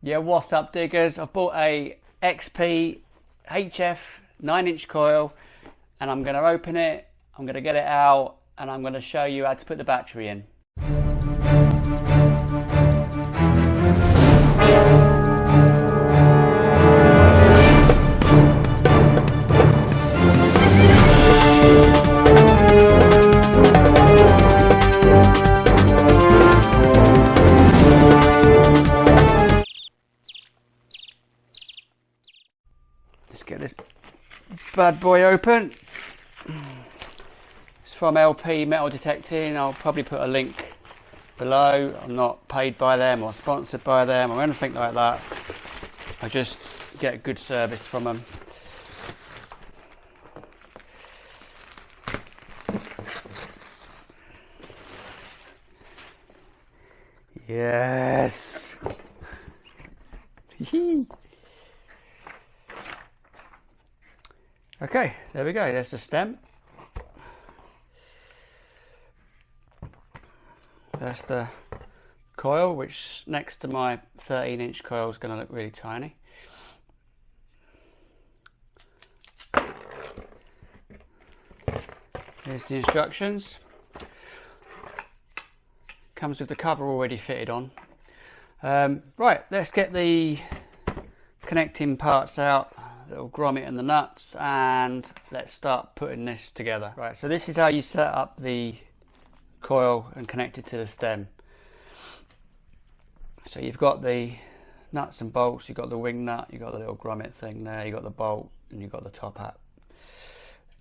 Yeah, what's up diggers? I've bought a XP HF 9-inch coil and I'm going to open it, I'm going to get it out and I'm going to show you how to put the battery in. Let's get this bad boy open. It's from LP Metal Detecting. I'll probably put a link below. I'm not paid by them or sponsored by them or anything like that. I just get good service from them. Yes. Okay, there we go, there's the stem. That's the coil, which next to my 13-inch coil is going to look really tiny. Here's the instructions. Comes with the cover already fitted on. Right, let's get the connecting parts out. Little grommet and the nuts, and let's start putting this together. Right, so this is how you set up the coil and connect it to the stem. So you've got the nuts and bolts, you've got the wing nut, you've got the little grommet thing there, you've got the bolt, and you've got the top hat.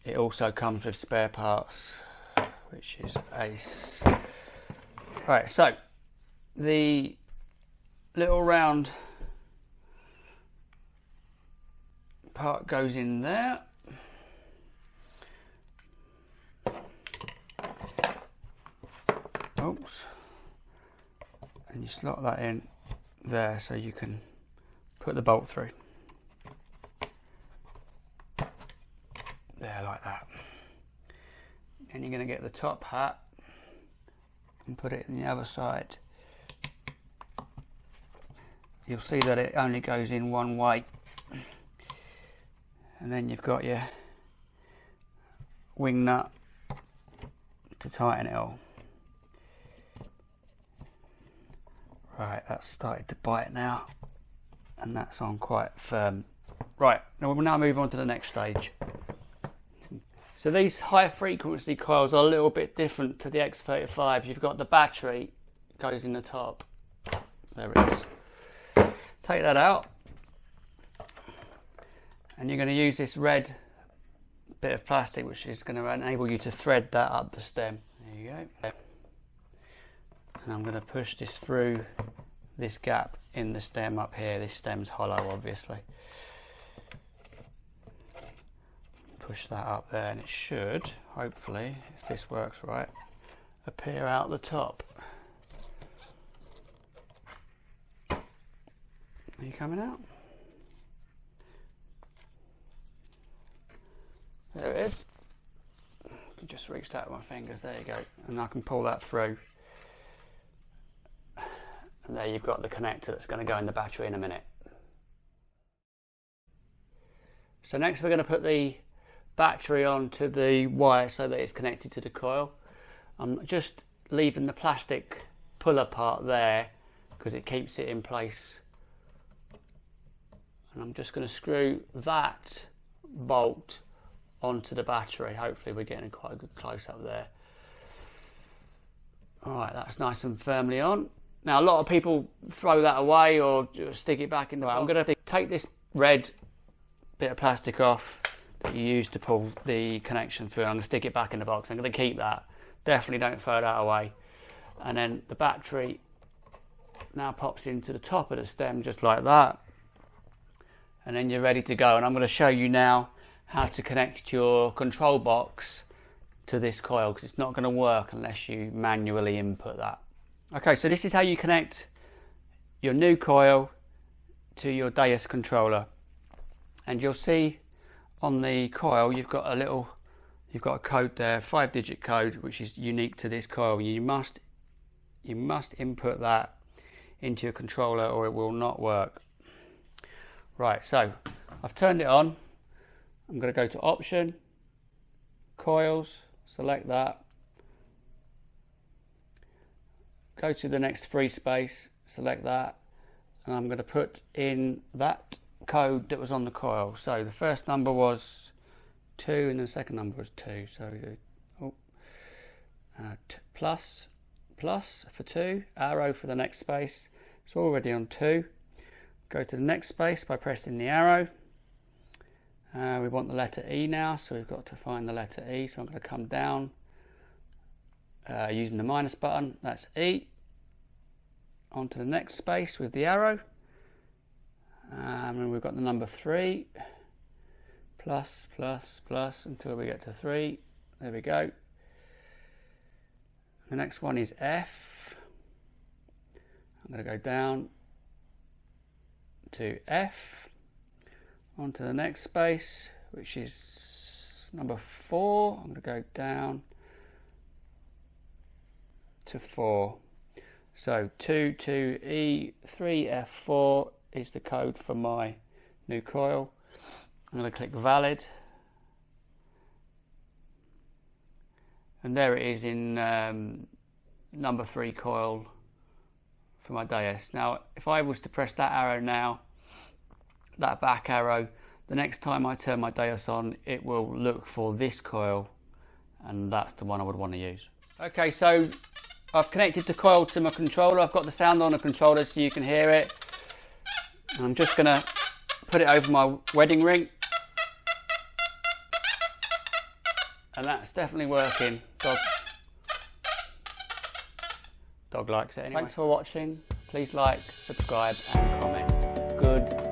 It also comes with spare parts, which is ace. Right, so the little round part goes in there. Oops. And you slot that in there so you can put the bolt through. There, like that. And you're going to get the top hat and put it in the other side. You'll see that it only goes in one way. And then you've got your wing nut to tighten it all. Right, that's started to bite now, and that's on quite firm. Right, now we'll now move on to the next stage. So these high frequency coils are a little bit different to the X35. You've got the battery goes in the top. There it is. Take that out. And you're going to use this red bit of plastic, which is going to enable you to thread that up the stem. There you go. And I'm going to push this through this gap in the stem up here. This stem's hollow, obviously. Push that up there, and it should, hopefully, if this works right, appear out the top. Are you coming out? There it is. I can just reach that with my fingers, there you go. And I can pull that through. And there you've got the connector that's going to go in the battery in a minute. So next we're going to put the battery onto the wire so that it's connected to the coil. I'm just leaving the plastic puller part there because it keeps it in place. And I'm just going to screw that bolt onto the battery. Hopefully we're getting quite a good close up there. Alright, that's nice and firmly on. Now a lot of people throw that away or just stick it back in the box. I'm going to take this red bit of plastic off that you use to pull the connection through. I'm going to stick it back in the box. I'm going to keep that. Definitely don't throw that away. And then the battery now pops into the top of the stem just like that. And then you're ready to go. And I'm going to show you now how to connect your control box to this coil, because it's not going to work unless you manually input that. Okay, so this is how you connect your new coil to your Deus controller. And you'll see on the coil you've got a code there, 5-digit code, which is unique to this coil. You must input that into your controller or it will not work. Right, so I've turned it on. I'm going to go to option, coils, select that, go to the next free space, select that, and I'm going to put in that code that was on the coil. So the first number was 2 and the second number was 2. So plus for 2, arrow for the next space. It's already on 2. Go to the next space by pressing the arrow. We want the letter E now, so we've got to find the letter E. So I'm going to come down using the minus button. That's E. Onto the next space with the arrow. And we've got the number 3. Plus, plus, plus until we get to 3. There we go. The next one is F. I'm going to go down to F. Onto the next space, which is number 4. I'm going to go down to 4. So 2, 2E, 3F4 is the code for my new coil. I'm going to click valid. And there it is in number 3 coil for my Deus. Now, if I was to press that arrow now, that back arrow, the next time I turn my Deus on, it will look for this coil, and that's the one I would want to use. Okay, so I've connected the coil to my controller. I've got the sound on the controller so you can hear it. And I'm just going to put it over my wedding ring. And that's definitely working. Dog likes it anyway. Thanks for watching. Please like, subscribe and comment. Good